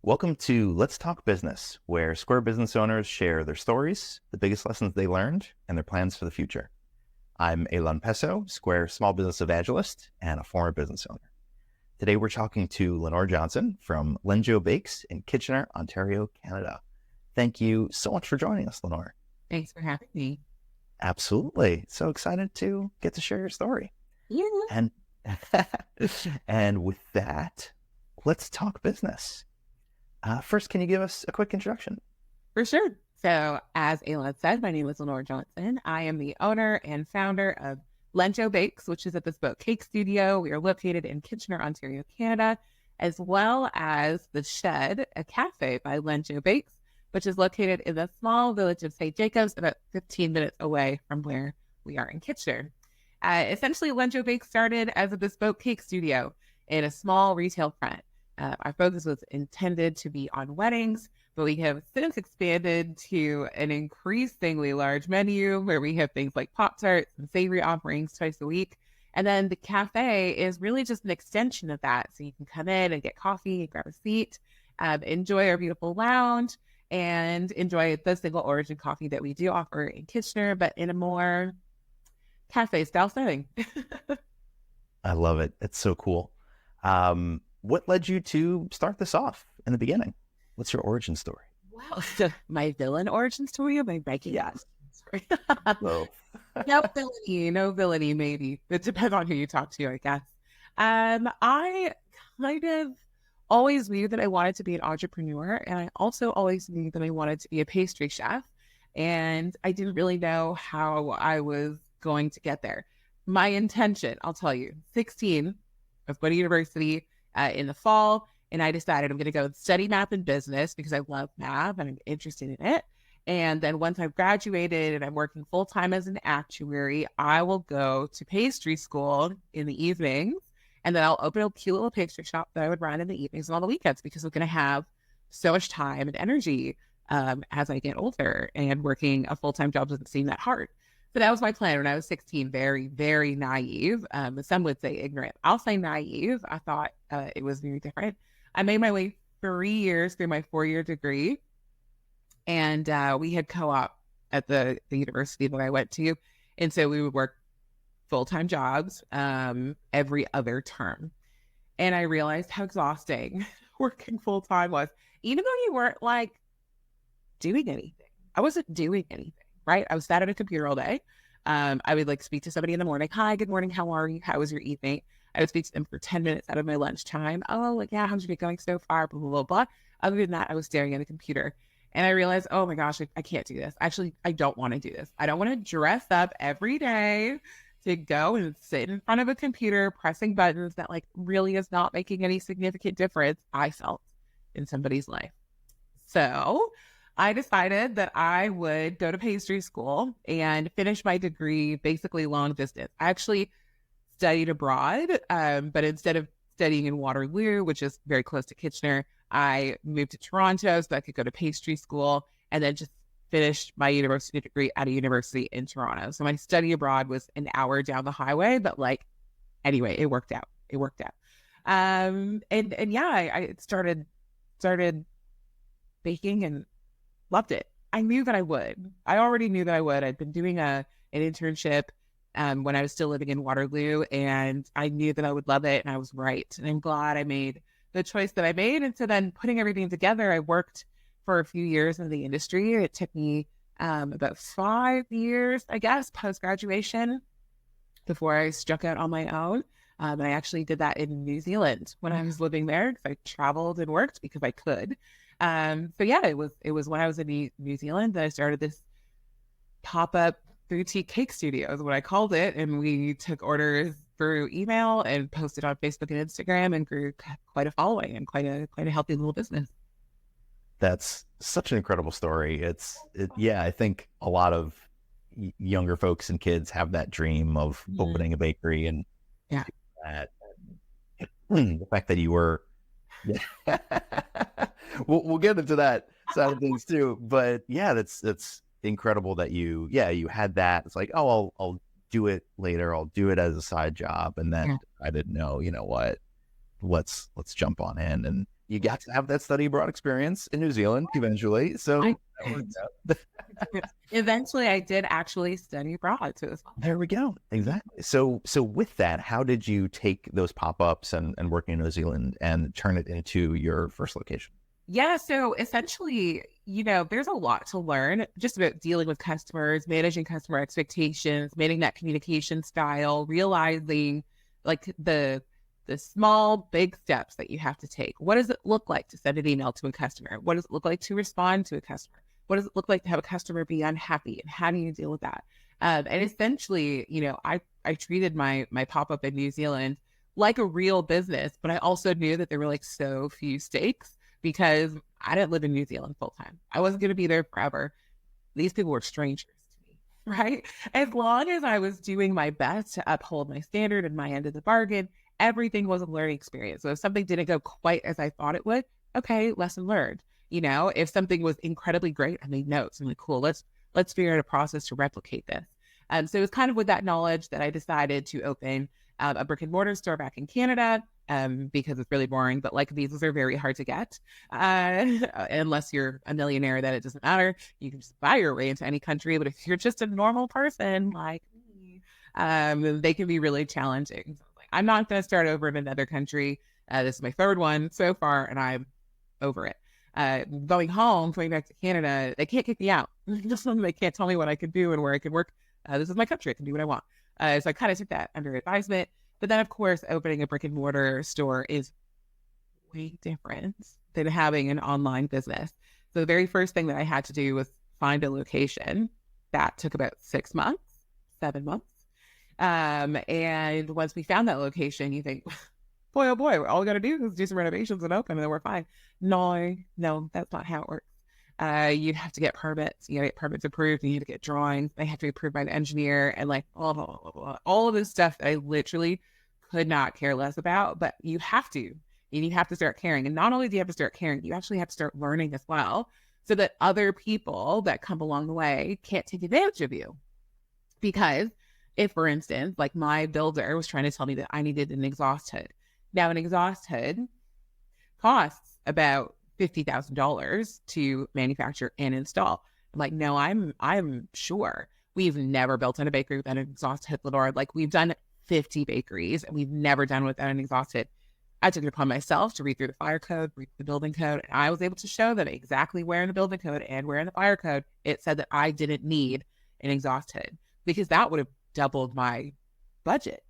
Welcome to Let's Talk Business, where Square business owners share their stories, the biggest lessons they learned, and their plans for the future. I'm Elon Peso, Square small business evangelist and a former business owner. Today we're talking to Lenore Johnson from LenJo Bakes in Kitchener, Ontario, Canada. Thank you so much for joining us, Lenore. Thanks for having me. Absolutely. So excited to get to share your story. Yeah, And and with that, let's talk business. First, can you give us a quick introduction? for sure. So, as Elon said, my name is Lenore Johnson. I am the owner and founder of LenJo Bakes, which is a bespoke cake studio. We are located in Kitchener, Ontario, Canada, as well as The Shed, a cafe by LenJo Bakes, which is located in the small village of St. Jacobs, about 15 minutes away from where we are in Kitchener. Essentially, LenJo Bakes started as a bespoke cake studio in a small retail front. Our focus was intended to be on weddings, but we have since expanded to an increasingly large menu where we have things like Pop-Tarts and savory offerings twice a week. And then the cafe is really just an extension of that. So you can come in and get coffee and grab a seat, enjoy our beautiful lounge, and enjoy the single origin coffee that we do offer in Kitchener, but in a more cafe style setting. I love it. It's so cool. What led you to start this off in the beginning? What's your origin story? Well, so my villain origin story or my Viking Yes. origin Well, story? No villainy, maybe. It depends on who you talk to, I guess. I kind of always knew that I wanted to be an entrepreneur, and I also always knew that I wanted to be a pastry chef. And I didn't really know how I was going to get there. My intention, I'll tell you, 16, I was going to university in the fall, and I decided I'm going to go study math and business because I love math and I'm interested in it. And then once I've graduated and I'm working full time as an actuary, I will go to pastry school in the evenings. And then I'll open a cute little pastry shop that I would run in the evenings and on the weekends because I'm going to have so much time and energy as I get older, and working a full time job doesn't seem that hard. So that was my plan when I was 16. Very, very naive. Some would say ignorant. I'll say naive. I thought it was very different. I made my way 3 years through my 4-year degree, and we had co-op at the university that I went to. And so we would work full-time jobs every other term. And I realized how exhausting working full-time was, even though you weren't like doing anything. I wasn't doing anything, right? I was sat at a computer all day. I would like speak to somebody in the morning. Hi, good morning. How are you? How was your evening? I would speak to them for 10 minutes out of my lunchtime. Oh, like, yeah, how's your day going so far? Blah, blah, blah, blah. Other than that, I was staring at a computer. And I realized, oh my gosh, I can't do this. Actually, I don't want to do this. I don't want to dress up every day to go and sit in front of a computer pressing buttons that like really is not making any significant difference, I felt, in somebody's life. So I decided that I would go to pastry school and finish my degree basically long distance. I actually studied abroad, but instead of studying in Waterloo, which is very close to Kitchener, I moved to Toronto so I could go to pastry school and then just finish my university degree at a university in Toronto. So my study abroad was an hour down the highway, but like, anyway, it worked out. It worked out. And yeah, I started baking and loved it. I knew that I would. I already knew that I would. I'd been doing an internship when I was still living in Waterloo, and I knew that I would love it, and I was right. And I'm glad I made the choice that I made. And so then putting everything together, I worked for a few years in the industry. It took me about 5 years, I guess, post-graduation before I struck out on my own. And I actually did that in New Zealand when I was living there because I traveled and worked because I could. So yeah, it was when I was in New Zealand that I started this pop-up boutique cake studio is what I called it. And we took orders through email and posted on Facebook and Instagram and grew quite a following and quite a healthy little business. that's such an incredible story. Yeah, I think a lot of younger folks and kids have that dream of opening a bakery, and Yeah. that the fact that you were, yeah. We'll get into that side of things too. But yeah, that's incredible that you had that. It's like, oh, I'll do it later. I'll do it as a side job, and then Yeah. I didn't know, you know what, let's jump on in. And you got to have that study abroad experience in New Zealand eventually. So I that did. worked out. Eventually, I did actually study abroad too as well. There we go. Exactly. So with that, how did you take those pop-ups and working in New Zealand and turn it into your first location? Yeah, so essentially, there's a lot to learn just about dealing with customers, managing customer expectations, managing that communication style, realizing like the small, big steps that you have to take. What does it look like to send an email to a customer? What does it look like to respond to a customer? What does it look like to have a customer be unhappy? And how do you deal with that? And essentially, I treated my pop-up in New Zealand like a real business, but I also knew that there were like so few stakes because I didn't live in New Zealand full time. I wasn't going to be there forever. These people were strangers to me, right? As long as I was doing my best to uphold my standard and my end of the bargain, everything was a learning experience. So if something didn't go quite as I thought it would, okay, lesson learned. If something was incredibly great, I made notes. I'm like, cool, let's figure out a process to replicate this. So it was kind of with that knowledge that I decided to open a brick and mortar store back in Canada. Because it's really boring, but like visas are very hard to get. Unless you're a millionaire, then it doesn't matter. You can just buy your way into any country. But if you're just a normal person like me, they can be really challenging. So I'm not going to start over in another country. This is my third one so far, and I'm over it. Going back to Canada, they can't kick me out. They can't tell me what I can do and where I can work. This is my country. I can do what I want. So I kind of took that under advisement. But then, of course, opening a brick and mortar store is way different than having an online business. So the very first thing that I had to do was find a location. That took about 6 months, 7 months. And once we found that location, you think, boy, oh boy, all we got to do is do some renovations and open and then we're fine. No, that's not how it works. You'd have to get permits. You got to get permits approved. And you have to get drawings. They have to be approved by an engineer and like blah, blah, blah, blah. All of this stuff that I literally could not care less about, but you have to. And you have to start caring. And not only do you have to start caring, you actually have to start learning as well so that other people that come along the way can't take advantage of you. Because if, for instance, like my builder was trying to tell me that I needed an exhaust hood. Now, an exhaust hood costs about $50,000 to manufacture and install. I'm like, no, I'm sure. We've never built in a bakery without an exhaust hood, Lenore. Like we've done 50 bakeries and we've never done without an exhaust hood. I took it upon myself to read through the fire code, read the building code, and I was able to show them exactly where in the building code and where in the fire code it said that I didn't need an exhaust hood because that would have doubled my budget.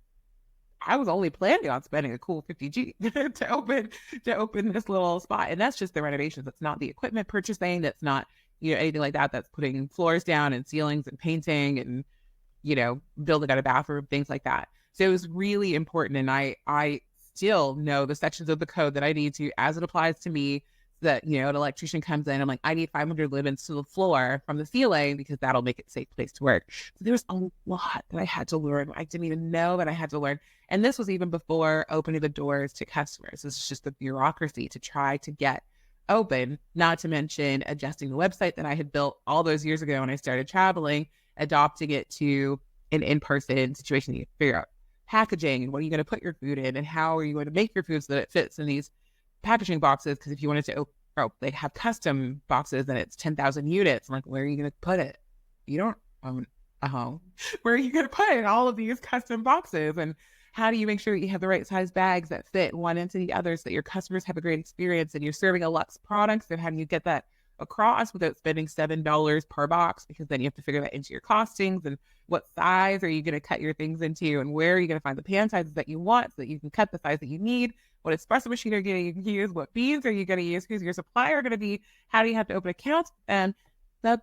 I was only planning on spending a cool 50G to open this little spot. And that's just the renovations. That's not the equipment purchasing. That's not, anything like that. That's putting floors down and ceilings and painting and, building out a bathroom, things like that. So it was really important. And I still know the sections of the code that I need to, as it applies to me, that, an electrician comes in, I'm like, I need 500 lumens to the floor from the ceiling because that'll make it a safe place to work. So there was a lot that I had to learn. I didn't even know that I had to learn. And this was even before opening the doors to customers. This is just the bureaucracy to try to get open, not to mention adjusting the website that I had built all those years ago when I started traveling, adopting it to an in-person situation. You figure out packaging and what are you going to put your food in and how are you going to make your food so that it fits in these packaging boxes. Because if you wanted to they have custom boxes and it's 10,000 units. I'm like, where are you going to put it? You don't own a home. Where are you going to put in all of these custom boxes? And how do you make sure that you have the right size bags that fit one into the other so that your customers have a great experience and you're serving a Lux products? And how do you get that across without spending $7 per box? Because then you have to figure that into your costings and what size are you going to cut your things into and where are you going to find the pan sizes that you want so that you can cut the size that you need? What espresso machine are you going to use? What beans are you going to use? Who's your supplier going to be? How do you have to open accounts? And it's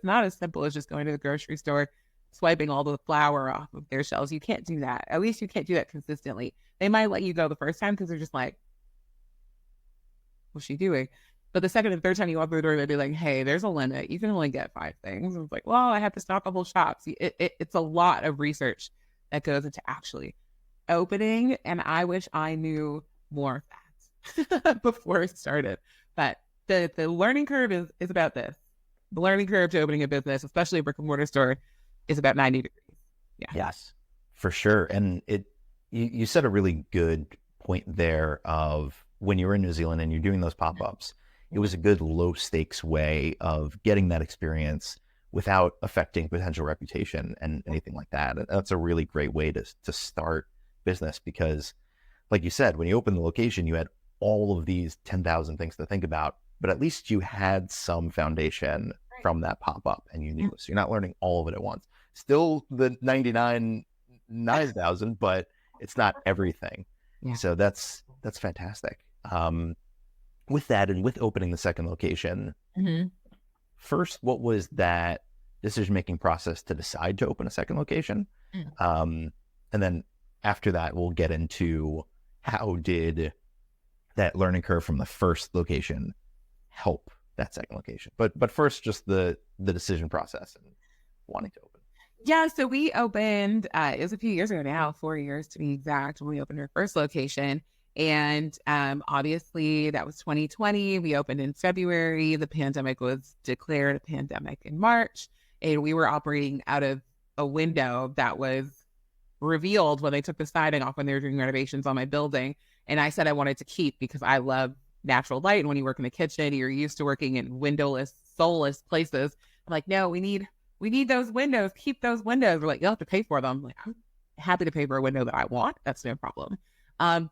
not as simple as just going to the grocery store, swiping all the flour off of their shelves. You can't do that. At least you can't do that consistently. They might let you go the first time because they're just like, what's she doing? But the second and third time you walk through the door, they'd be like, hey, there's a limit. You can only get 5 things. And it's like, well, I have to stock a whole shop. See, it's a lot of research that goes into actually opening. And I wish I knew more of that before it started. But the learning curve is about this. The learning curve to opening a business, especially a brick and mortar store, is about 90 degrees. Yeah. Yes, for sure. And You said a really good point there of when you were in New Zealand and you're doing those pop-ups, it was a good low stakes way of getting that experience without affecting potential reputation and anything like that. And that's a really great way to start business because, like you said, when you opened the location, you had all of these 10,000 things to think about, but at least you had some foundation from that pop-up and you knew. So you're not learning all of it at once. Still the 9,000, but it's not everything. Yeah. So that's fantastic. With that and with opening the second location, first, what was that decision-making process to decide to open a second location? And then after that, we'll get into how did that learning curve from the first location help that second location. But first, just the decision process and wanting to open. Yeah, so we opened, it was a few years ago now, 4 years to be exact, when we opened our first location. And obviously that was 2020. We opened in February. The pandemic was declared a pandemic in March. And we were operating out of a window that was revealed when they took the siding off when they were doing renovations on my building. And I said I wanted to keep because I love natural light. And when you work in the kitchen, you're used to working in windowless, soulless places. I'm like, no, we need those windows. Keep those windows. We're like, you'll have to pay for them. I'm like, I'm happy to pay for a window that I want. That's no problem.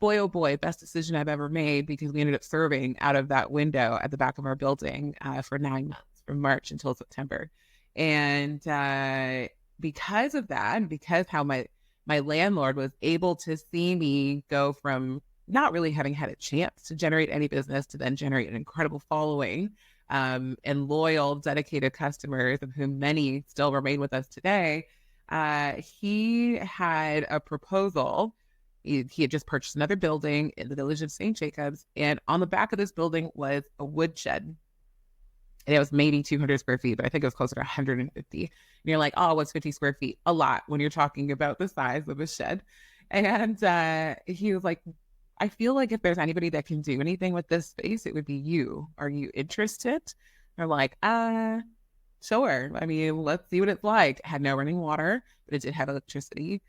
Boy, oh boy, best decision I've ever made because we ended up serving out of that window at the back of our building for 9 months, from March until September. And because of that, and because how my landlord was able to see me go from not really having had a chance to generate any business to then generate an incredible following, and loyal, dedicated customers, of whom many still remain with us today, he had a proposal. He had just purchased another building in the village of St. Jacobs, and on the back of this building was a wood shed. And it was maybe 200 square feet, but I think it was closer to 150. And you're like, oh, what's 50 square feet? A lot when you're talking about the size of a shed. And he was like, I feel like if there's anybody that can do anything with this space, it would be you. Are you interested? They're like, sure. I mean, let's see what it's like. It had no running water, but it did have electricity.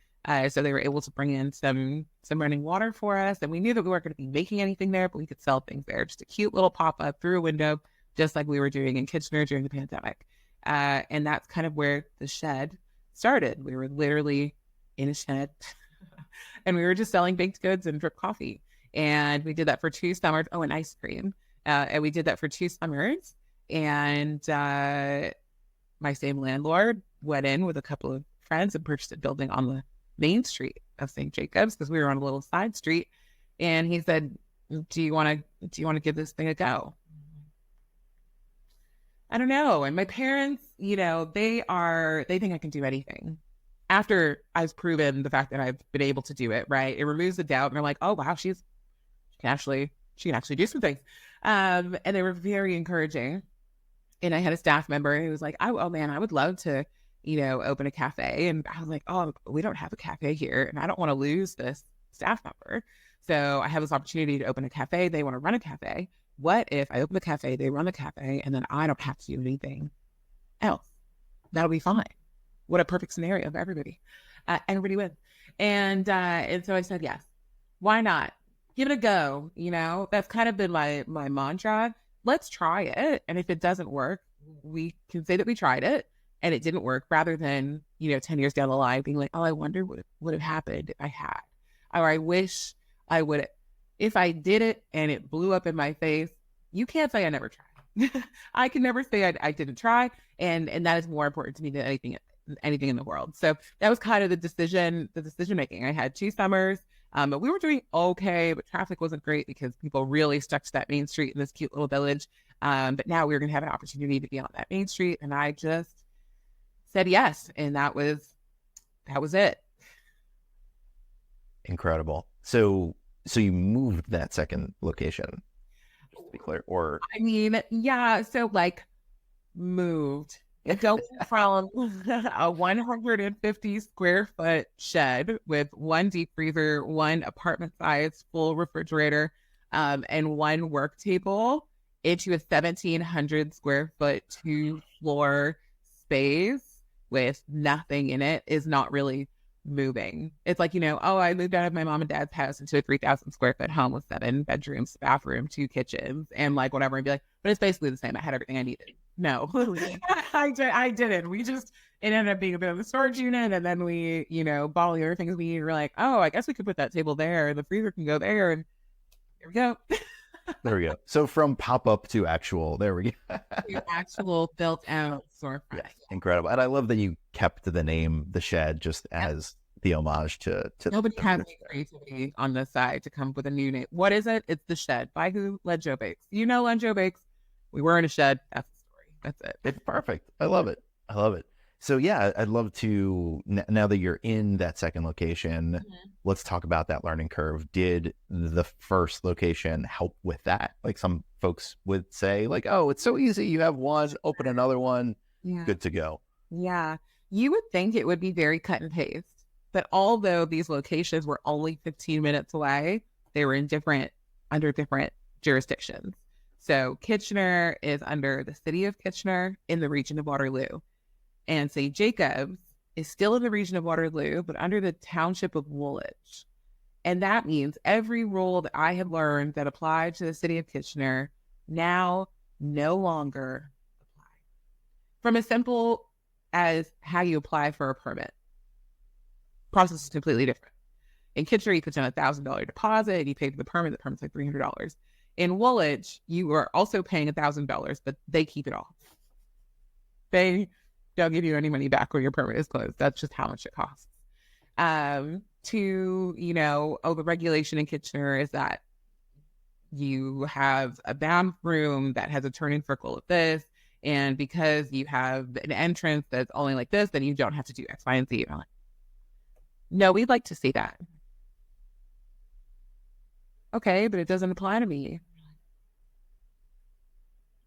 So they were able to bring in some running water for us. And we knew that we weren't going to be making anything there, but we could sell things there. Just a cute little pop-up through a window, just like we were doing in Kitchener during the pandemic. And that's kind of where the shed started. We were literally in a shed and we were just selling baked goods and drip coffee. And we did that for 2 summers. Oh, and ice cream. And we did that for 2 summers. And my same landlord went in with a couple of friends and purchased a building on the main street of St. Jacobs because we were on a little side street. And he said, do you want to give this thing a go? I don't know. And my parents, you know, they think I can do anything. After I've proven the fact that I've been able to do it, right? It removes the doubt. And they're like, oh, wow, she can actually do some things. And they were very encouraging. And I had a staff member who was like, oh man, I would love to, you know, open a cafe. And I was like, oh, we don't have a cafe here. And I don't want to lose this staff member. So I have this opportunity to open a cafe. They want to run a cafe. What if I open the cafe, they run the cafe, and then I don't have to do anything else? That'll be fine. What a perfect scenario for everybody. Everybody wins. And so I said, yes, why not? Give it a go. You know, that's kind of been my mantra. Let's try it. And if it doesn't work, we can say that we tried it and it didn't work, rather than, you know, 10 years down the line being like, oh, I wonder what would have happened if I had, or I wish I would, if I did it and it blew up in my face. You can't say I never tried. I can never say I didn't try. And that is more important to me than anything in the world. So that was kind of the decision making. I had 2 summers, but we were doing okay, but traffic wasn't great because people really stuck to that main street in this cute little village. But now we were going to have an opportunity to be on that main street. And I just said yes. And that was it. Incredible. So you moved that second location, just to be clear, or? I mean, yeah. So like moved. Going from a 150 square foot shed with 1 deep freezer, 1 apartment size full refrigerator, and 1 work table into a 1,700 square foot 2-floor space with nothing in it is not really moving. It's like, oh, I moved out of my mom and dad's house into a 3,000 square foot home with 7 bedrooms, bathroom, 2 kitchens, and like whatever, and be like, but it's basically the same. I had everything I needed. No, I didn't. It ended up being a bit of a storage unit, and then we, bought all the other things we needed. We're like, oh, I guess we could put that table there, the freezer can go there, and here we go. There we go. So from pop-up to actual, there we go. Your actual built out storefront. Yes, incredible. And I love that you kept the name, The Shed, just as the homage to Nobody has any creativity on this side to come up with a new name. What is it? It's The Shed. By who? LenJo Bakes. LenJo Bakes. We were in a shed. That's the story. That's it. It's perfect. I love it. I love it. So yeah, I'd love to, now that you're in that second location, let's talk about that learning curve. Did the first location help with that? Like some folks would say like, oh, it's so easy. You have one, open another one, good to go. Yeah. You would think it would be very cut and paste, but although these locations were only 15 minutes away, they were under different jurisdictions. So Kitchener is under the city of Kitchener in the region of Waterloo. And St. Jacobs is still in the region of Waterloo, but under the township of Woolwich. And that means every rule that I had learned that applied to the city of Kitchener now no longer apply. From as simple as how you apply for a permit. Process is completely different. In Kitchener, you put down $1,000 deposit and you pay for the permit. The permit's like $300. In Woolwich, you are also paying $1,000, but they keep it all. They don't give you any money back when your permit is closed. That's just how much it costs. The regulation in Kitchener is that you have a bathroom that has a turning circle of this, and because you have an entrance that's only like this, then you don't have to do X, Y, and Z. No, we'd like to see that. Okay, but it doesn't apply to me.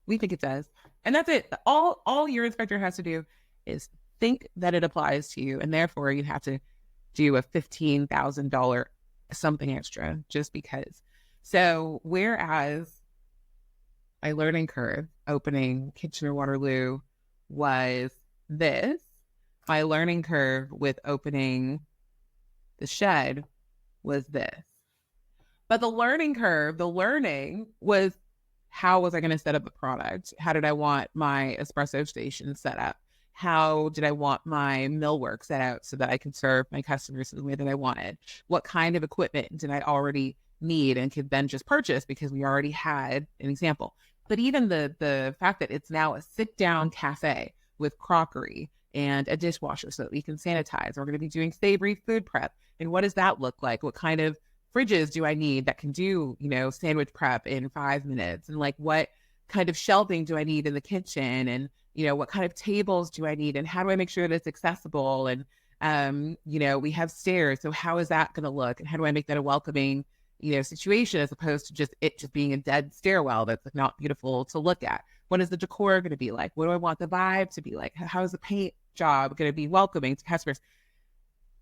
We think it does. And that's it. All your inspector has to do is think that it applies to you, and therefore you have to do a $15,000 something extra just because. So whereas my learning curve opening Kitchener Waterloo was this, my learning curve with opening the shed was this. But the learning was, how was I going to set up a product? How did I want my espresso station set up? How did I want my millwork set out so that I could serve my customers in the way that I wanted? What kind of equipment did I already need and could then just purchase because we already had an example? But even the fact that it's now a sit-down cafe with crockery and a dishwasher so that we can sanitize. We're going to be doing savory food prep. And what does that look like? What kind of fridges do I need that can do, sandwich prep in 5 minutes? And like, what kind of shelving do I need in the kitchen? And, what kind of tables do I need? And how do I make sure that it's accessible? And, we have stairs. So how is that going to look? And how do I make that a welcoming, situation as opposed to just being a dead stairwell that's like not beautiful to look at? What is the decor going to be like? What do I want the vibe to be like? How is the paint job going to be welcoming to customers?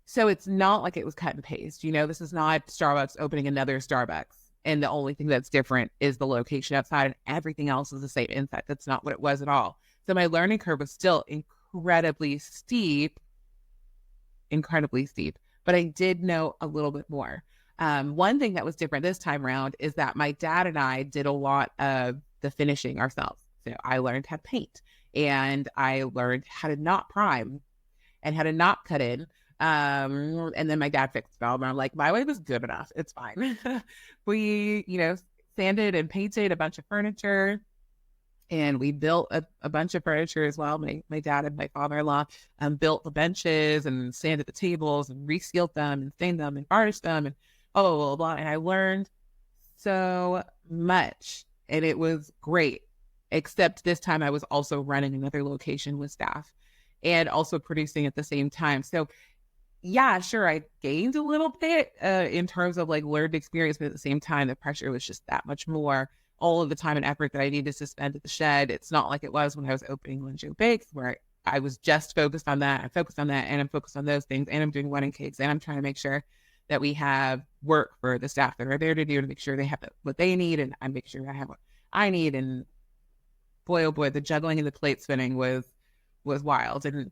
So it's not like it was cut and paste. This is not Starbucks opening another Starbucks. And the only thing that's different is the location outside, and everything else is the same inside. That's not what it was at all. So my learning curve was still incredibly steep, but I did know a little bit more. One thing that was different this time around is that my dad and I did a lot of the finishing ourselves. So I learned how to paint, and I learned how to not prime and how to not cut in. And then my dad fixed it all, and I'm like, my way was good enough. It's fine. We, sanded and painted a bunch of furniture, and we built a bunch of furniture as well. My dad and my father-in-law built the benches and sanded the tables and resealed them and stained them and varnished them and blah, blah, blah. And I learned so much, and it was great. Except this time I was also running another location with staff and also producing at the same time. So yeah, sure, I gained a little bit in terms of like learned experience, but at the same time, the pressure was just that much more. All of the time and effort that I needed to spend at the shed, it's not like it was when I was opening LenJo Bakes, where I was just focused on that. I'm focused on that, and I'm focused on those things, and I'm doing wedding cakes, and I'm trying to make sure that we have work for the staff that are there to do to make sure they have what they need, and I make sure I have what I need. And boy, oh boy, the juggling and the plate spinning was wild. And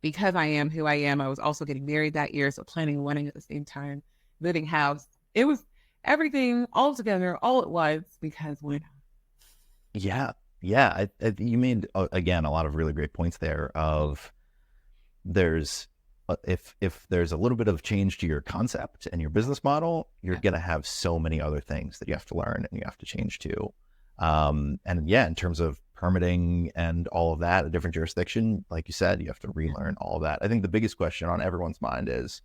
because I am who I am, I was also getting married that year. So planning a wedding at the same time, moving house. It was everything all together, all at once, because why not? Yeah. Yeah. You made, again, a lot of really great points there of there's, if there's a little bit of change to your concept and your business model, you're going to have so many other things that you have to learn and you have to change to. And yeah, in terms of permitting and all of that, a different jurisdiction, like you said, you have to relearn all of that. I think the biggest question on everyone's mind is,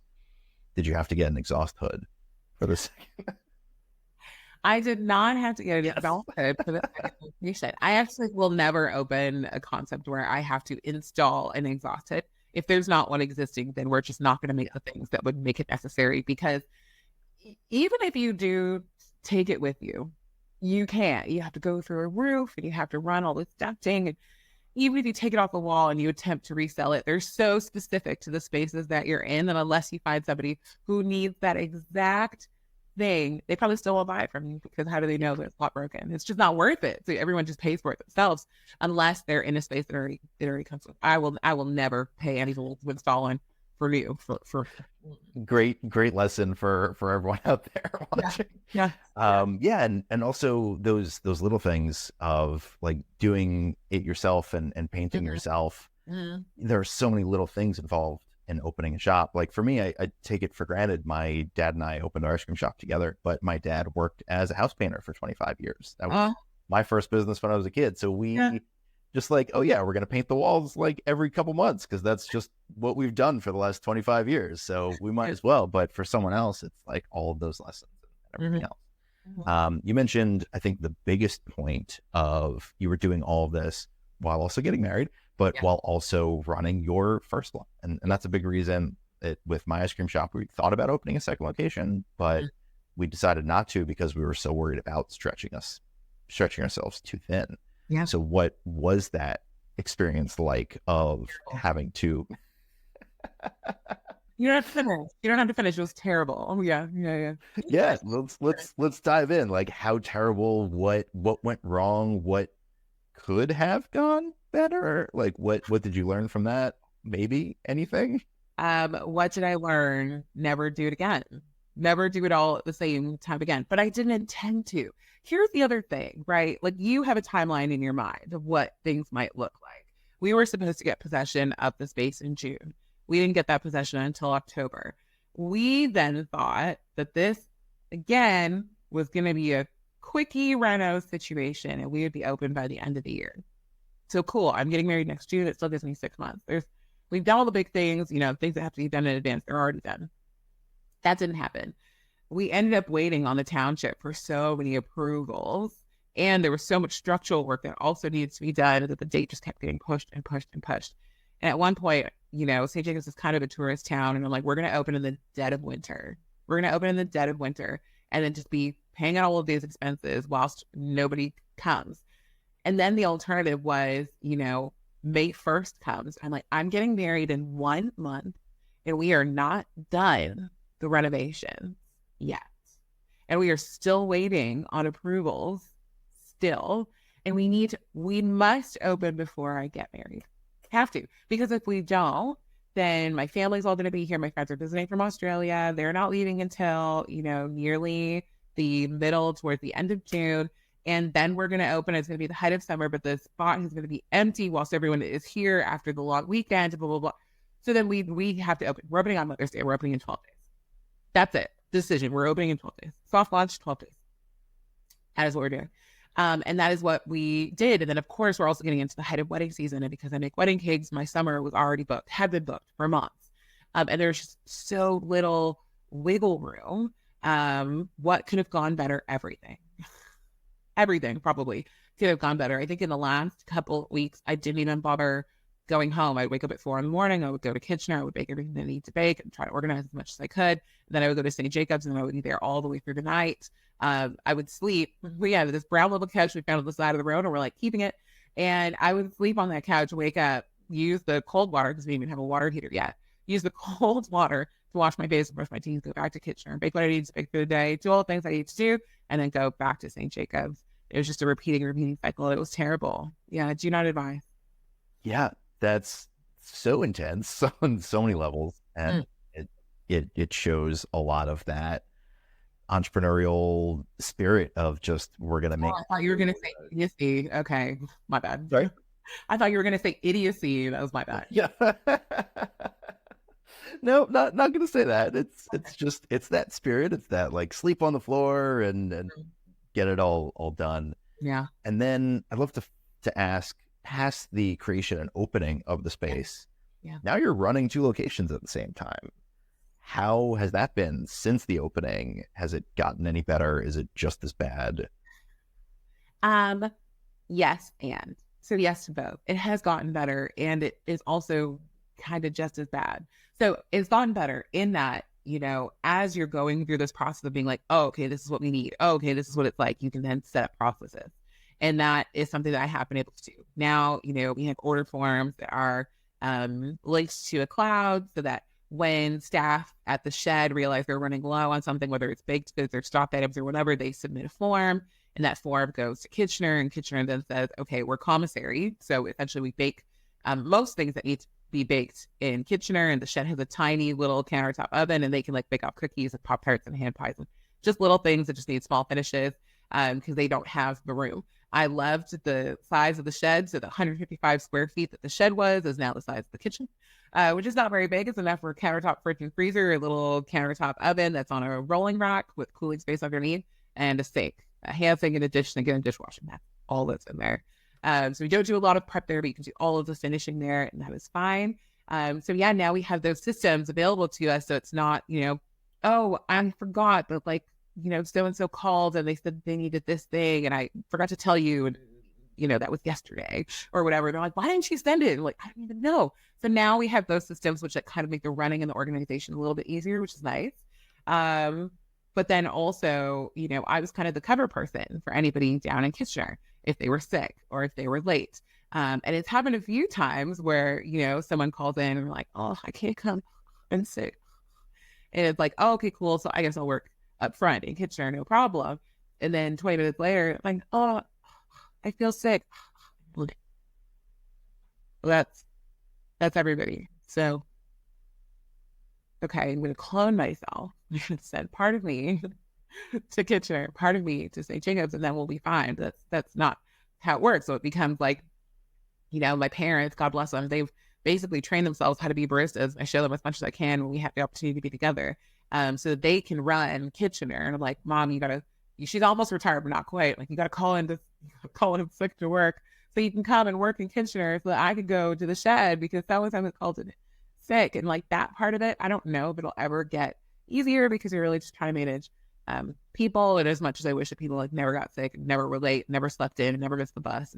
did you have to get an exhaust hood for this? I did not have to get it adulthood for the second location. I actually will never open a concept where I have to install an exhaust hood. If there's not one existing, then we're just not going to make the things that would make it necessary, because even if you do take it with you, you can't. You have to go through a roof and you have to run all this ducting. And even if you take it off the wall and you attempt to resell it, they're so specific to the spaces that you're in that unless you find somebody who needs that exact thing, they probably still won't buy it from you, because how do they know that it's not broken? It's just not worth it. So everyone just pays for it themselves unless they're in a space that already comes with. I will never pay anyone to install one for new for Great lesson for everyone out there watching. Yeah. Yeah. And also those little things of like doing it yourself and painting yourself. There are so many little things involved in opening a shop. Like for me, I take it for granted. My dad and I opened our ice cream shop together, but my dad worked as a house painter for 25 years. That was my first business when I was a kid. So we just like, oh yeah, we're going to paint the walls like every couple months, because that's just what we've done for the last 25 years. So we might as well. But for someone else, it's like all of those lessons and everything else. You mentioned, I think the biggest point of you were doing all of this while also getting married, but while also running your first one. And that's a big reason that with my ice cream shop, we thought about opening a second location, but we decided not to because we were so worried about stretching ourselves too thin. Yeah. So what was that experience like of having to? You don't have to finish. You don't have to finish. It was terrible. Oh yeah. Yeah. Let's dive in. Like how terrible, what went wrong, what could have gone better? Like what did you learn from that? Maybe anything? What did I learn? Never do it again. Never do it all at the same time again. But I didn't intend to. Here's the other thing, right? Like you have a timeline in your mind of what things might look like. We were supposed to get possession of the space in June. We didn't get that possession until October. We then thought that this, again, was going to be a quickie reno situation and we would be open by the end of the year. So cool. I'm getting married next June. It still gives me 6 months. We've done all the big things, things that have to be done in advance. They're already done. That didn't happen. We ended up waiting on the township for so many approvals. And there was so much structural work that also needed to be done that the date just kept getting pushed and pushed and pushed. And at one point, St. Jacobs is kind of a tourist town. And I'm like, we're going to open in the dead of winter. We're going to open in the dead of winter and then just be paying out all of these expenses whilst nobody comes. And then the alternative was, May 1st comes. I'm like, I'm getting married in 1 month and we are not done the renovations yet. And we are still waiting on approvals still. And we must open before I get married. Have to. Because if we don't, then my family's all going to be here. My friends are visiting from Australia. They're not leaving until, nearly the middle towards the end of June. And then we're going to open. It's going to be the height of summer, but the spot is going to be empty whilst everyone is here after the long weekend, blah, blah, blah. So then we have to open. We're opening on Mother's Day. We're opening in 12 days. That's it. Decision. We're opening in 12 days. Soft launch, 12 days. That is what we're doing. And that is what we did. And then, of course, we're also getting into the height of wedding season. And because I make wedding cakes, my summer was already booked, had been booked for months. And there's just so little wiggle room. What could have gone better? Everything. Everything probably could have gone better. I think in the last couple of weeks, I didn't even bother going home. I'd wake up at 4 a.m. I would go to Kitchener. I would bake everything I need to bake and try to organize as much as I could. And then I would go to St. Jacobs and I would be there all the way through the night. I would sleep. We had this brown little couch we found on the side of the road and we're like keeping it. And I would sleep on that couch, wake up, use the cold water because we didn't even have a water heater yet. Use the cold water to wash my face and brush my teeth, go back to Kitchener, bake what I need to bake for the day, do all the things I need to do, and then go back to St. Jacobs. It was just a repeating cycle. It was terrible. Yeah. Do not advise. Yeah. That's so intense on so many levels, Mm. and it shows a lot of that entrepreneurial spirit of just we're gonna Oh, make. I thought you were going to say idiocy. Okay. My bad. Sorry. I thought you were going to say idiocy. That was my bad. Yeah. No, not gonna say that. It's just it's that spirit. It's that like sleep on the floor and Mm. get it all done. Yeah. And then I'd love to ask, past the creation and opening of the Yeah. space, Yeah. now you're running two locations at the same time. How has that been since the opening? Has it gotten any better? Is it just as bad? Um, yes, and so yes to both. It has gotten better, and it is also kind of just as bad. So it's gotten better in that, as you're going through this process of being like, oh, okay, this is what we need. Oh, okay, this is what it's like. You can then set up processes. And that is something that I have been able to do. Now, we have order forms that are linked to a cloud so that when staff at the shed realize they're running low on something, whether it's baked goods or stock items or whatever, they submit a form, and that form goes to Kitchener, and Kitchener then says, okay, we're commissary. So essentially we bake most things that need to be baked in Kitchener, and the shed has a tiny little countertop oven, and they can like bake off cookies and Pop-Tarts and hand pies and just little things that just need small finishes because they don't have the room. I loved the size of the shed. So the 155 square feet that the shed was is now the size of the kitchen, which is not very big. It's enough for a countertop fridge and freezer, a little countertop oven that's on a rolling rack with cooling space underneath, and a sink, a hand sink, and a dish sink, and a dishwasher. That's all that's in there. So we don't do a lot of prep there, but you can do all of the finishing there, and that is fine. So yeah, now we have those systems available to us. So it's not, oh, I forgot that like, so-and-so called and they said they needed this thing and I forgot to tell you, and that was yesterday or whatever. They're like, why didn't you send it? And like, I don't even know. So now we have those systems which like kind of make the running and the organization a little bit easier, which is nice. But then also, I was kind of the cover person for anybody down in Kitchener if they were sick or if they were late. And it's happened a few times where, someone calls in and like, oh, I can't come, I'm sick. And it's like, oh, okay, cool. So I guess I'll work up front in Kitchener, no problem. And then 20 minutes later, I'm like, oh, I feel sick. Well, that's everybody. So, okay, I'm going to clone myself. Send part of me to Kitchener, part of me to St. Jacobs, and then we'll be fine. That's not how it works. So it becomes like, my parents, God bless them, they've basically trained themselves how to be baristas. I show them as much as I can when we have the opportunity to be together, so that they can run Kitchener. And I'm like, Mom, she's almost retired, but not quite. Like, you got to call in sick to work so you can come and work in Kitchener so that I could go to the shed because that was someone called in sick. And like that part of it, I don't know if it'll ever get easier because you're really just trying to manage people. And as much as I wish that people like never got sick, never were late, never slept in, never missed the bus,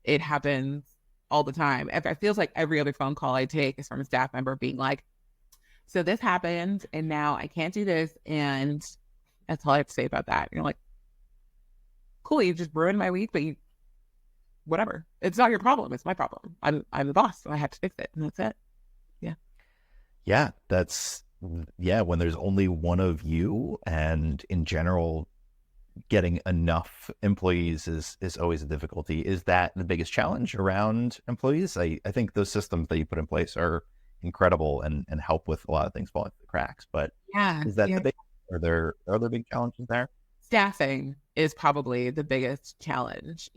it happens all the time. It feels like every other phone call I take is from a staff member being like, so this happened and now I can't do this. And that's all I have to say about that. And you're like, cool, you just ruined my week, but whatever. It's not your problem. It's my problem. I'm the boss, so I have to fix it. And that's it. Yeah. Yeah, when there's only one of you, and in general, getting enough employees is always a difficulty. Is that the biggest challenge around employees? I think those systems that you put in place are incredible and help with a lot of things falling through the cracks. But Yeah. is that the big, are there other big challenges there? Staffing is probably the biggest challenge,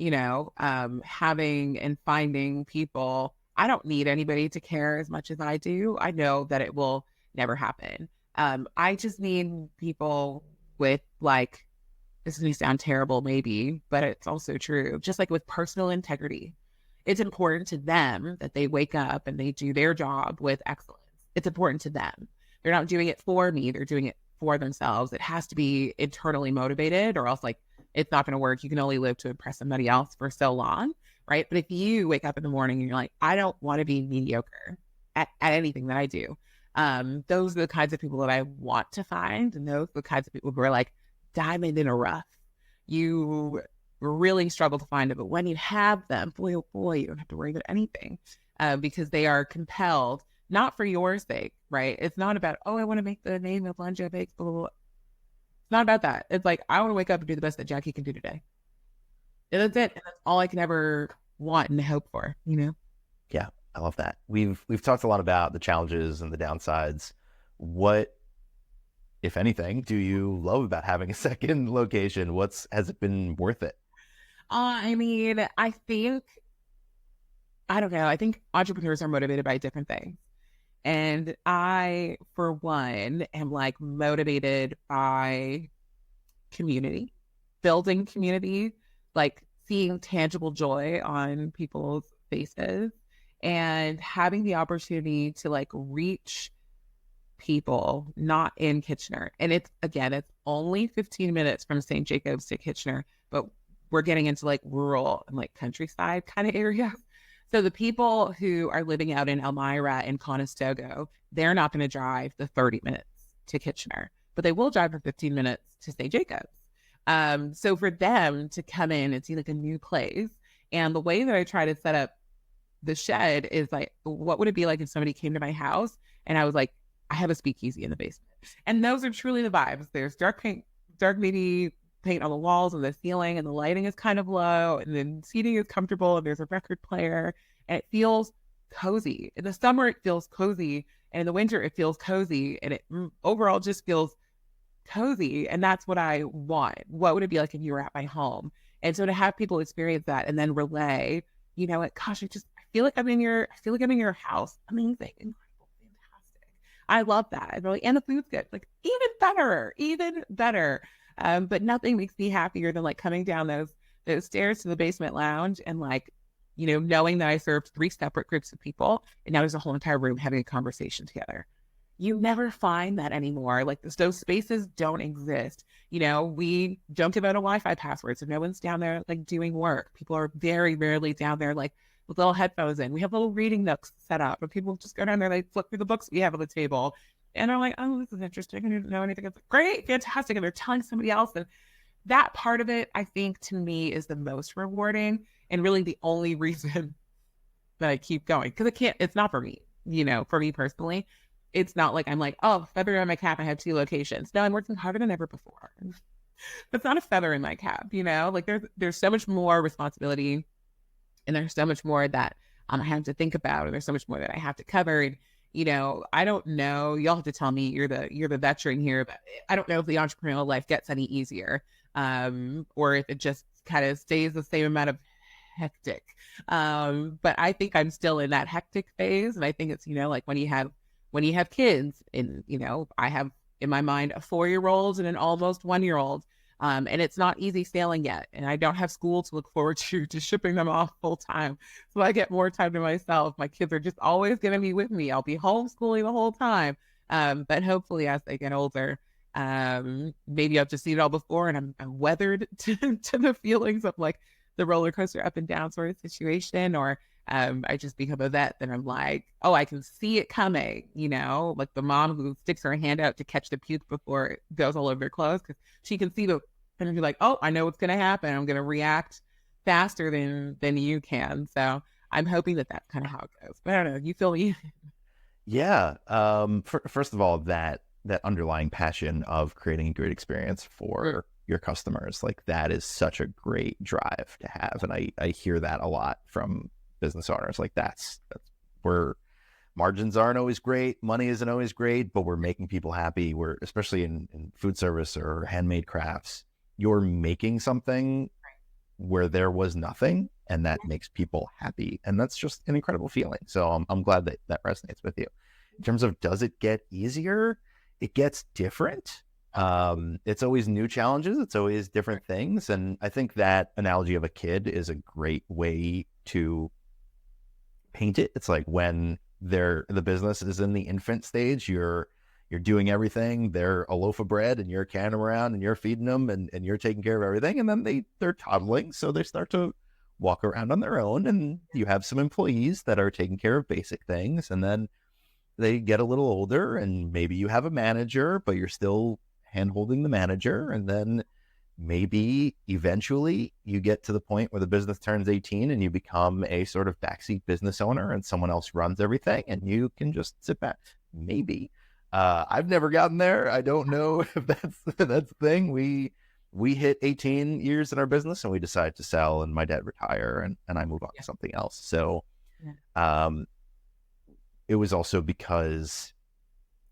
having and finding people. I don't need anybody to care as much as I do. I know that it will never happen. I just need people with like, this is going to sound terrible maybe, but it's also true. Just like with personal integrity, it's important to them that they wake up and they do their job with excellence. It's important to them. They're not doing it for me. They're doing it for themselves. It has to be internally motivated or else like it's not going to work. You can only live to impress somebody else for so long, right? But if you wake up in the morning and you're like, I don't want to be mediocre at anything that I do. Those are the kinds of people that I want to find. And those are the kinds of people who are like diamond in a rough. You really struggle to find it. But when you have them, boy, oh boy, you don't have to worry about anything because they are compelled, not for your sake, right? It's not about, oh, I want to make the name of LenJo Bakes, blah, blah, blah. It's not about that. It's like, I want to wake up and do the best that Jackie can do today. And that's it. And that's all I can ever want and hope for, Yeah. I love that. We've talked a lot about the challenges and the downsides. What, if anything, do you love about having a second location? Has it been worth it? I mean, I don't know. I think entrepreneurs are motivated by different things. And I, for one, am like motivated by community, building community, like seeing tangible joy on people's faces and having the opportunity to like reach people not in Kitchener. And it's only 15 minutes from St. Jacobs to Kitchener, but we're getting into like rural and like countryside kind of areas. So the people who are living out in Elmira and Conestoga, they're not going to drive the 30 minutes to Kitchener, but they will drive for 15 minutes to St. Jacobs. So for them to come in and see like a new place, and the way that I try to set up the shed is like, what would it be like if somebody came to my house and I was like, I have a speakeasy in the basement. And those are truly the vibes. There's dark paint, dark navy paint on the walls and the ceiling, and the lighting is kind of low, and then seating is comfortable, and there's a record player, and it feels cozy. In the summer, it feels cozy, and in the winter, it feels cozy, and it overall just feels cozy. And that's what I want. What would it be like if you were at my home? And so to have people experience that and then relay, you know what, gosh, I feel like I'm in your house. Amazing, incredible, fantastic. I love that. Really, and the food's good. Like even better, even better. But nothing makes me happier than like coming down those stairs to the basement lounge and like, you know, knowing that I served 3 separate groups of people and now there's a whole entire room having a conversation together. You never find that anymore. Like those spaces don't exist. You know, we don't give out a Wi-Fi password, so no one's down there like doing work. People are very rarely down there like with little headphones in. We have little reading nooks set up, but people just go down there, they flip through the books we have on the table. And they're like, oh, this is interesting. I didn't know anything. It's like, great, fantastic. And they're telling somebody else. And that part of it, I think, to me, is the most rewarding and really the only reason that I keep going. Because it's not for me, you know, for me personally. It's not like I'm like, oh, feather in my cap, I have 2 locations. No, I'm working harder than ever before. That's not a feather in my cap, you know? Like there's so much more responsibility and there's so much more that I have to think about, and there's so much more that I have to cover. And you know, I don't know. Y'all have to tell me. You're the veteran here, but I don't know if the entrepreneurial life gets any easier, or if it just kind of stays the same amount of hectic. But I think I'm still in that hectic phase, and I think it's, you know, like when you have kids, and you know, I have in my mind a 4-year-old and an almost 1-year-old. And it's not easy sailing yet. And I don't have school to look forward to shipping them off full time. So I get more time to myself. My kids are just always going to be with me. I'll be homeschooling the whole time. But hopefully as they get older, maybe I've just seen it all before and I'm weathered to the feelings of like the roller coaster up and down sort of situation. Or I just become a vet, then I'm like, oh, I can see it coming, you know, like the mom who sticks her hand out to catch the puke before it goes all over her clothes, because she can see and be like, oh, I know what's going to happen. I'm going to react faster than you can. So I'm hoping that that's kind of how it goes. But I don't know. You feel me? Yeah. First of all, that underlying passion of creating a great experience for your customers, like that is such a great drive to have. And I hear that a lot from business owners. Like that's where margins aren't always great, money isn't always great, but we're making people happy. We're, especially in food service or handmade crafts, you're making something where there was nothing, and that makes people happy. And that's just an incredible feeling. So I'm glad that resonates with you. In terms of, does it get easier? It gets different. It's always new challenges. It's always different things. And I think that analogy of a kid is a great way to paint it. It's like when the business is in the infant stage, you're doing everything. They're a loaf of bread and you're carrying them around and you're feeding them and you're taking care of everything. And then they're toddling. So they start to walk around on their own, and you have some employees that are taking care of basic things. And then they get a little older and maybe you have a manager, but you're still hand-holding the manager. And then maybe eventually you get to the point where the business turns 18 and you become a sort of backseat business owner and someone else runs everything and you can just sit back. Maybe. I've never gotten there. I don't know if that's the thing. We hit 18 years in our business and we decide to sell, and my dad retire and I move on to something else. So it was also because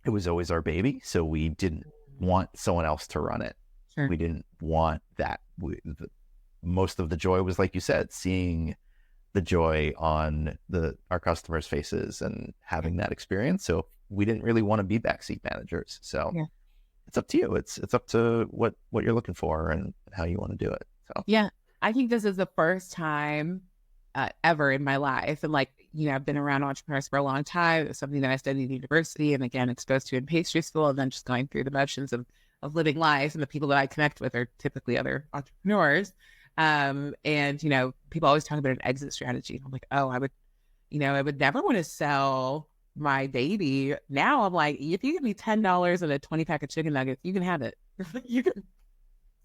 it was always our baby. So we didn't want someone else to run it. Sure. We didn't want that. Most of the joy was, like you said, seeing the joy on our customers' faces and having that experience. So we didn't really want to be backseat managers. So Yeah. it's up to you. It's up to what you're looking for and how you want to do it. So Yeah. I think this is the first time ever in my life. And like, I've been around entrepreneurs for a long time. It's something that I studied at university and again, exposed to in pastry school, and then just going through the motions of living life. And the people that I connect with are typically other entrepreneurs. And, people always talk about an exit strategy. I'm like, oh, I would never want to sell my baby. Now I'm like, if you give me $10 and a 20 pack of chicken nuggets, you can have it. you can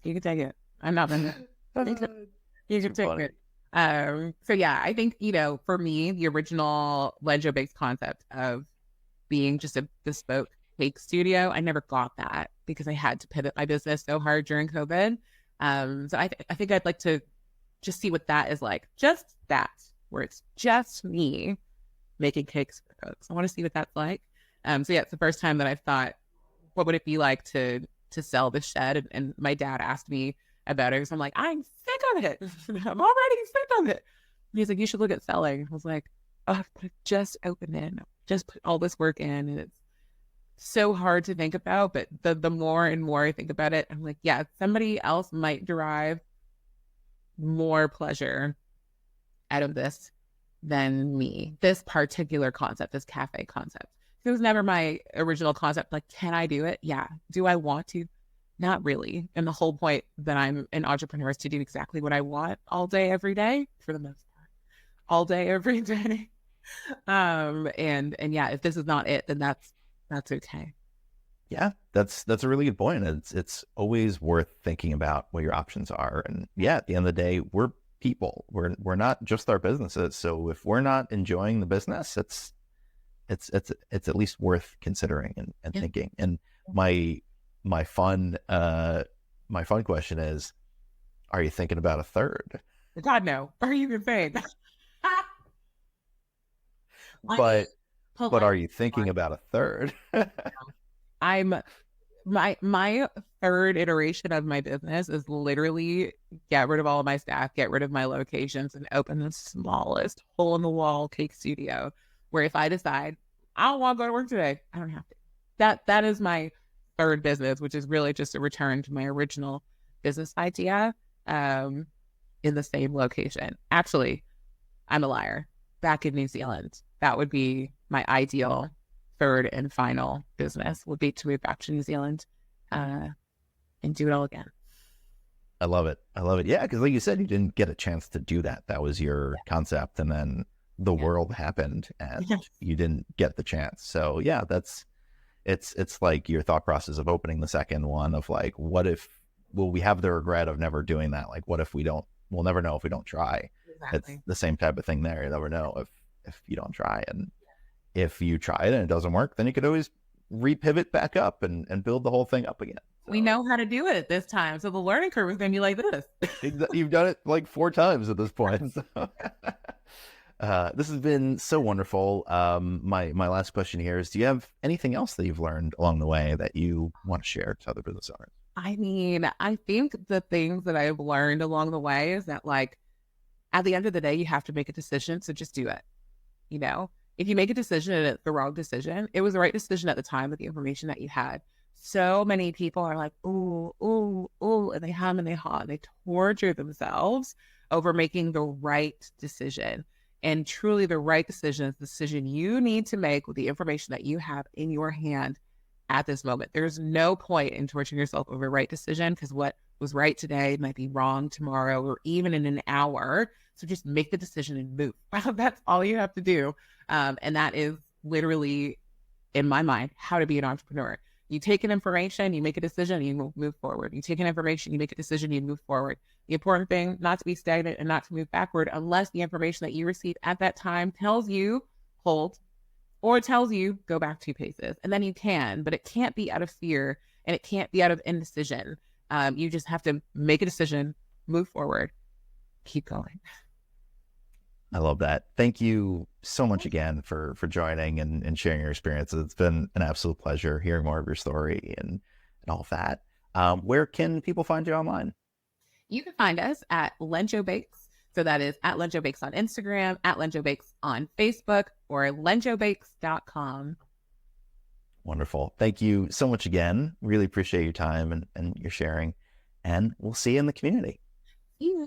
take it. I'm not gonna. You can take it. So yeah, I think, for me, the original LenJo Bakes concept of being just a bespoke cake studio, I never got that because I had to pivot my business so hard during COVID. So I think I'd like to just see what that is like. Just that, where it's just me making cakes for folks. I want to see what that's like. So yeah, it's the first time that I've thought, what would it be like to sell this shed? And my dad asked me about it. So I'm like, I'm sick of it. I'm already sick of it. And he's like, you should look at selling. I was like, oh, but I just opened it. Just put all this work in, and it's so hard to think about. But the more and more I think about it, I'm like, yeah, somebody else might derive more pleasure out of this than me. This particular concept, this cafe concept. It was never my original concept. Like, can I do it? Yeah. Do I want to? Not really. And the whole point that I'm an entrepreneur is to do exactly what I want all day, every day, for the most part. All day, every day. And yeah, if this is not it, then that's okay. yeah, that's a really good point. It's always worth thinking about what your options are. And yeah, at the end of the day, we're people. We're not just our businesses. So if we're not enjoying the business, it's at least worth considering and thinking. And my fun question is, are you thinking about a third? God, no. Are you even saying? But are you thinking about a third? I'm my third iteration of my business is literally get rid of all of my staff, get rid of my locations, and open the smallest hole in the wall cake studio where if I decide I don't want to go to work today, I don't have to. That is my third business, which is really just a return to my original business idea in the same location. Actually, I'm a liar. Back in New Zealand, that would be my ideal third and final business, would be to move back to New Zealand and do it all again. I love it. Yeah, because like you said, you didn't get a chance to do that. That was your concept, and then the world happened, and you didn't get the chance. So yeah, it's like your thought process of opening the second one of like, what if, will we have the regret of never doing that? Like, what if we'll never know if we don't try. Exactly. It's the same type of thing there. You never know if you don't try. And if you try it and it doesn't work, then you could always repivot back up and build the whole thing up again. So, we know how to do it this time. So the learning curve is going to be like this. You've done it like 4 times at this point. So. This has been so wonderful. My last question here is, do you have anything else that you've learned along the way that you want to share to other business owners? I mean, I think the things that I've learned along the way is that, like, at the end of the day, you have to make a decision. So just do it. If you make a decision and it's the wrong decision, it was the right decision at the time with the information that you had. So many people are like, ooh, ooh, ooh, and they hum and they haw and they torture themselves over making the right decision. And truly the right decision is the decision you need to make with the information that you have in your hand at this moment. There's no point in torturing yourself over a right decision, because what was right today might be wrong tomorrow or even in an hour. So just make the decision and move. That's all you have to do. And that is literally, in my mind, how to be an entrepreneur. You take an information, you make a decision, you move forward. You take an information, you make a decision, you move forward. The important thing, not to be stagnant and not to move backward unless the information that you receive at that time tells you hold, or it tells you go back 2 paces. And then you can, but it can't be out of fear and it can't be out of indecision. You just have to make a decision, move forward, keep going. I love that. Thank you so much again for joining and sharing your experiences. It's been an absolute pleasure hearing more of your story and all of that. Where can people find you online? You can find us at LenJo Bakes. So that is at LenJo Bakes on Instagram, at LenJo Bakes on Facebook, or lenjobakes.com. Wonderful. Thank you so much again. Really appreciate your time and your sharing. And we'll see you in the community. Yeah.